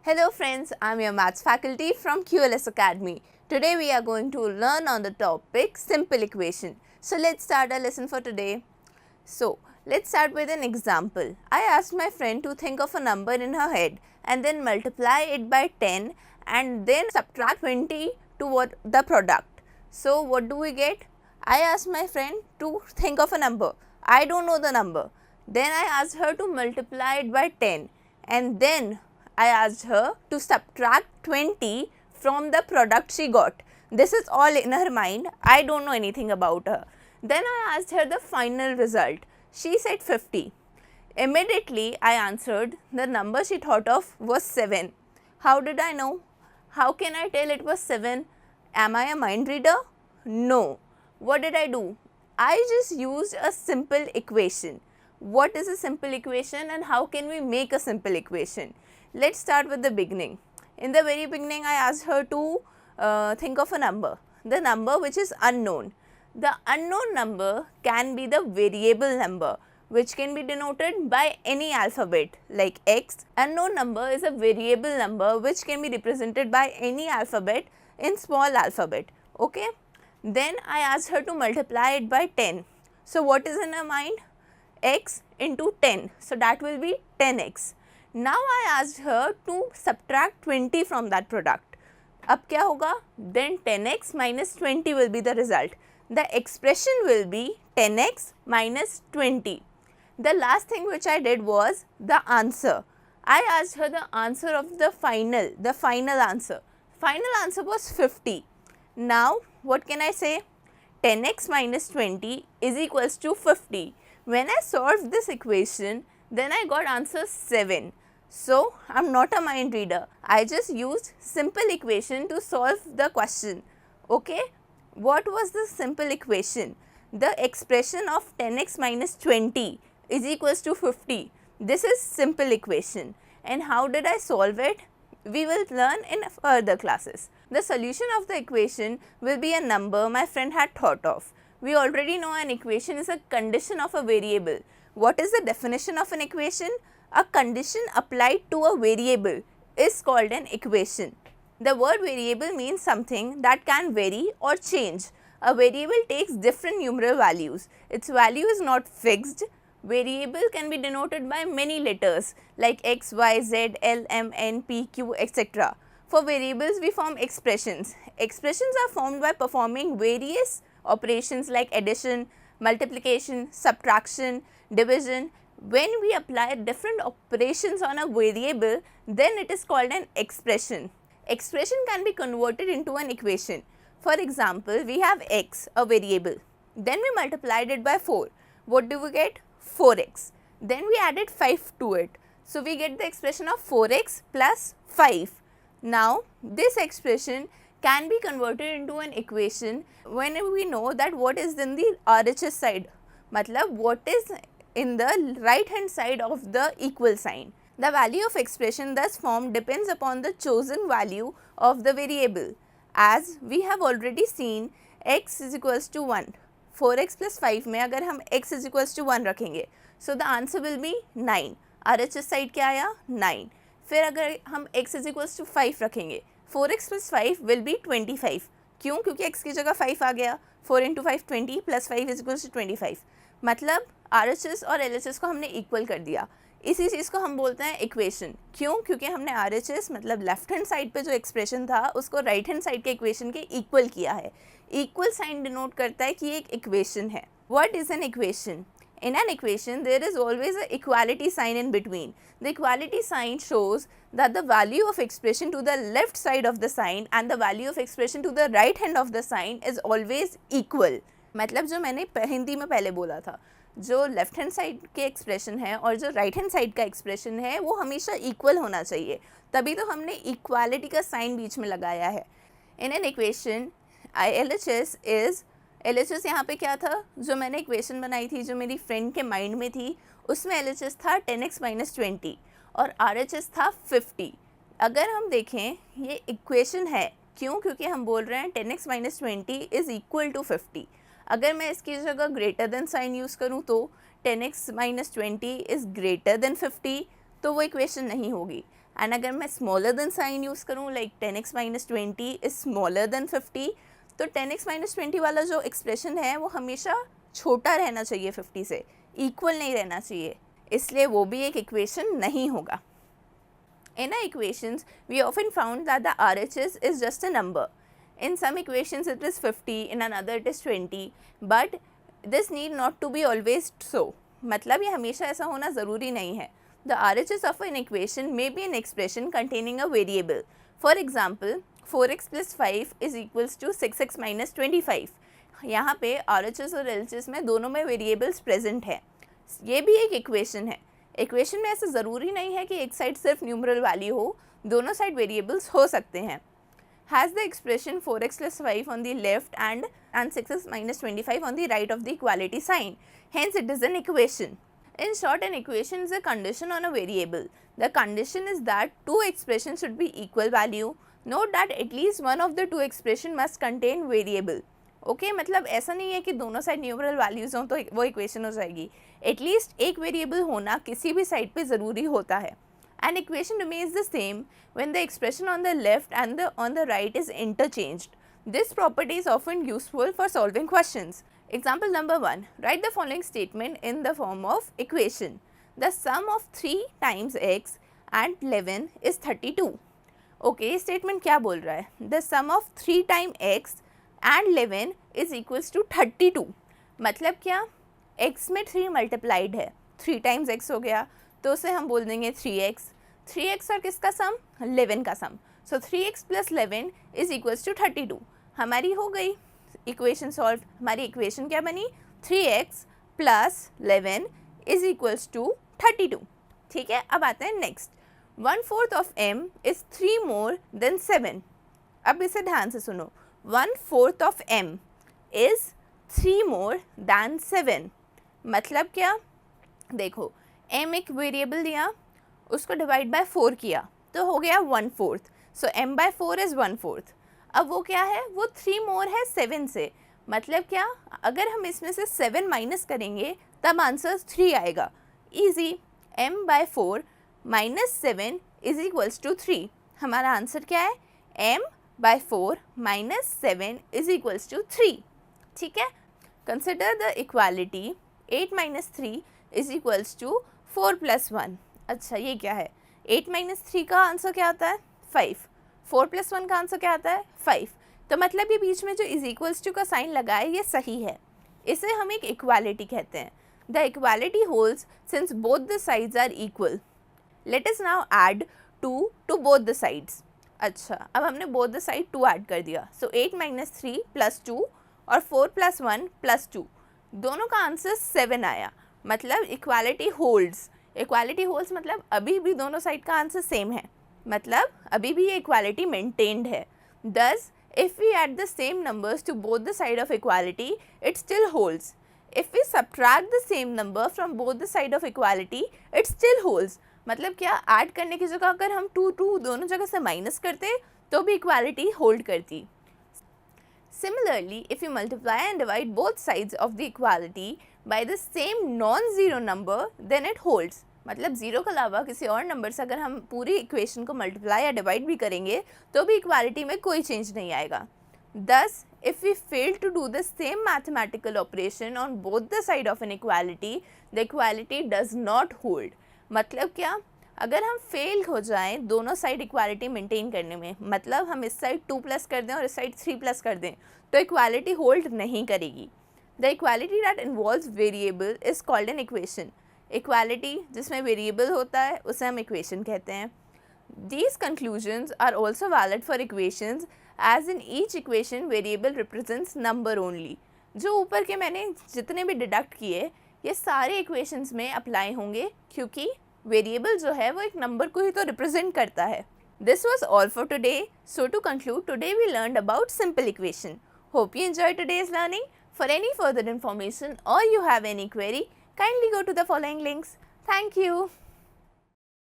Hello friends, I'm your maths faculty from QLS Academy. Today we are going to learn on the topic simple equation. So let's start our lesson for today. So let's start with an example. I asked my friend to think of a number in her head and then multiply it by 10 and then subtract 20 to what the product. So what do we get? I asked my friend to think of a number. I don't know the number. Then I asked her to multiply it by 10 and then I asked her to subtract 20 from the product she got. This is all in her mind. I don't know anything about her. Then I asked her the final result. She said 50. Immediately I answered the number she thought of was 7. How did I know? How can I tell it was 7? Am I a mind reader? No. What did I do? I just used a simple equation. What is a simple equation and how can we make a simple equation? Let's start with the beginning. In the very beginning, I asked her to think of a number, the number which is unknown. The unknown number can be the variable number which can be denoted by any alphabet like x. Unknown number is a variable number which can be represented by any alphabet in small alphabet. Okay. Then I asked her to multiply it by 10. So what is in her mind? X into 10. So that will be 10x. Now I asked her to subtract 20 from that product. अब क्या होगा? Then 10x minus 20 will be the result. The expression will be 10x minus 20. The last thing which I did was the answer. I asked her the answer of the final answer. Final answer was 50. Now what can I say? 10x minus 20 is equals to 50. When I solved this equation, then I got answer 7. So I'm not a mind reader. I just used simple equation to solve the question. Okay. What was the simple equation? The expression of 10x minus 20 is equals to 50. This is simple equation. And how did I solve it? We will learn in further classes. The solution of the equation will be a number my friend had thought of. We already know an equation is a condition of a variable. What is the definition of an equation? A condition applied to a variable is called an equation. The word variable means something that can vary or change. A variable takes different numeral values. Its value is not fixed. Variable can be denoted by many letters like x, y, z, l, m, n, p, q, etc. For variables, we form expressions. Expressions are formed by performing various operations like addition, multiplication, subtraction, division. When we apply different operations on a variable, then it is called an expression. Expression can be converted into an equation. For example, we have x, a variable. Then we multiplied it by 4. What do we get? 4x. Then we added 5 to it. So we get the expression of 4x plus 5. Now this expression can be converted into an equation when we know that what is in the RHS side. Matlab what is in the right hand side of the equal sign. The value of expression thus formed depends upon the chosen value of the variable. As we have already seen, x is equals to 1. 4x plus 5 में अगर हम x is equals to 1 रखेंगे, so the answer will be 9. RHS side क्या आया? 9. फिर अगर हम x is equals to 5 रखेंगे, 4x plus 5 will be 25. क्यों? क्योंकि x की जगह 5 आ गया. 4 into 5 20 plus 5 is equals to 25. मतलब RHS और LHS को हमने इक्वल कर दिया. इसी चीज़ को हम बोलते हैं इक्वेशन. क्यों? क्योंकि हमने RHS मतलब लेफ्ट हैंड साइड पे जो एक्सप्रेशन था उसको राइट हैंड साइड के इक्वेशन के इक्वल किया है. इक्वल साइन डिनोट करता है कि एक इक्वेशन है. What is an equation? In an equation, there is always an equality sign in between. The equality sign shows that the value of expression to the left side of the sign and the value of expression to the right hand of the sign is always equal. मतलब जो मैंने हिंदी में पहले बोला था, जो left hand side के expression है और जो राइट हैंड साइड का एक्सप्रेशन है वो हमेशा इक्वल होना चाहिए. तभी तो हमने इक्वालिटी का साइन बीच में लगाया है. इन एन इक्वेशन LHS यहाँ पे क्या था? जो मैंने इक्वेशन बनाई थी, जो मेरी फ्रेंड के माइंड में थी, उसमें LHS था 10x minus 20 और RHS था 50. अगर हम देखें ये इक्वेशन है. क्यों? क्योंकि हम बोल रहे हैं 10x minus 20 is equal to 50. अगर मैं इसकी जगह ग्रेटर देन साइन यूज़ करूँ तो 10x minus 20 is greater than 50, तो वो इक्वेशन नहीं होगी. एंड अगर मैं स्मॉलर देन साइन यूज़ करूँ, like 10x minus 20 is smaller than 50, तो 10x माइनस 20 वाला जो एक्सप्रेशन है वो हमेशा छोटा रहना चाहिए 50 से, इक्वल नहीं रहना चाहिए, इसलिए वो भी एक इक्वेशन नहीं होगा. In our equations, we often found that the RHS is just a number. In some equations it is 50, in another it is 20, but this need not to be always so. मतलब ये हमेशा ऐसा होना ज़रूरी नहीं है. The RHS of an equation may be an expression containing a variable. For example, 4x plus 5 is equals to 6x minus 25. यहाँ पे RHS और LHS में दोनों में वेरिएबल्स प्रेजेंट है. ये भी एक इक्वेशन है. इक्वेशन में ऐसा ज़रूरी नहीं है कि एक साइड सिर्फ न्यूमरल वैल्यू हो, दोनों साइड वेरिएबल्स हो सकते हैं. Has the expression 4x plus 5 on the left and 6x minus 25 on the right of the equality sign. Hence it is an equation. In short, an equation is a condition on a variable. The condition is that two expressions should be equal value. Note that at least one of the two expression must contain variable. Okay मतलब ऐसा नहीं है कि दोनों side numeral values हों तो वो equation हो जाएगी. एटलीस्ट एक वेरिएबल होना किसी भी साइड पे ज़रूरी होता है. An equation remains the same when the expression on the left and on the right is interchanged. This property is often useful for solving questions. Example number 1. Write the following statement in the form of equation. The sum of 3 times x and 11 is 32. Okay, statement क्या बोल रहा है? The sum of 3 times x and 11 is equals to 32. मतलब क्या? x में 3 multiplied है, 3 times x हो गया, तो उसे हम बोल देंगे 3x और किसका सम? 11 का sum. So 3x plus 11 is equals to 32. हमारी हो गई इक्वेशन सॉल्व. हमारी इक्वेशन क्या बनी? 3x plus 11 is equals to 32. ठीक है, अब आते हैं next. 1/4 of m is 3 more than 7. अब इसे ध्यान से सुनो. 1/4 of m is 3 more than 7. मतलब क्या? देखो, m एक वेरिएबल दिया, उसको डिवाइड बाय 4 किया तो हो गया 1/4. सो m बाय 4 इज़ 1/4. अब वो क्या है? वो 3 मोर है 7 से. मतलब क्या? अगर हम इसमें से 7 माइनस करेंगे तब आंसर 3 आएगा. Easy. m by 4 minus 7 is equals to 3. हमारा आंसर क्या है? m by 4 minus 7 is equals to 3. ठीक है. Consider the equality 8 minus 3 is equals to 4 plus 1. अच्छा, ये क्या है? 8 माइनस 3 का आंसर क्या आता है? 5. 4 प्लस 1 का आंसर क्या आता है? 5. तो मतलब ये बीच में जो इज इक्वल्स टू का साइन लगा है ये सही है. इसे हम एक इक्वालिटी कहते हैं. The equality holds since both the sides are equal. Let us now add 2 to both the sides. अच्छा, अब हमने बोथ द साइड 2 ऐड कर दिया. सो 8 माइनस 3 प्लस 2 और 4 प्लस 1 प्लस 2, दोनों का आंसर 7 आया. मतलब इक्वालिटी होल्ड्स. इक्वालिटी होल्ड्स मतलब अभी भी दोनों साइड का आंसर सेम है, मतलब अभी भी ये इक्वालिटी मेंटेन्ड है. Thus if we add the same numbers to both the side of equality it still holds. If we subtract the same number from both the side of equality it still holds. मतलब क्या? Add करने की जगह अगर हम 2 दोनों जगह से माइनस करते तो भी इक्वालिटी होल्ड करती. Similarly, if you multiply and divide both sides of the equality by the same non-zero number, then it holds. मतलब ज़ीरो के अलावा किसी और नंबर से अगर हम पूरी इक्वेशन को मल्टीप्लाई या डिवाइड भी करेंगे तो भी इक्वालिटी में कोई चेंज नहीं आएगा. Thus, if we fail to do the same mathematical operation on both the side of an equality, the equality does not hold. मतलब क्या? अगर हम फेल हो जाएं दोनों साइड इक्वालिटी मेंटेन करने में, मतलब हम इस साइड 2 प्लस कर दें और इस साइड 3 प्लस कर दें, तो इक्वालिटी होल्ड नहीं करेगी. The equality that involves variable is called an equation. Equality जिसमें वेरिएबल होता है उसे हम इक्वेशन कहते हैं. These conclusions are also valid for equations as in each equation variable represents number only. जो ऊपर के मैंने जितने भी डिडक्ट किए ये सारे इक्वेशंस में अप्लाई होंगे, क्योंकि वेरिएबल जो है वो एक नंबर को ही तो रिप्रेजेंट करता है. This was all for today. So to conclude, today we learned about simple equation. Hope you enjoyed today's learning. For any further information or you have any query, kindly go to the following links. Thank you.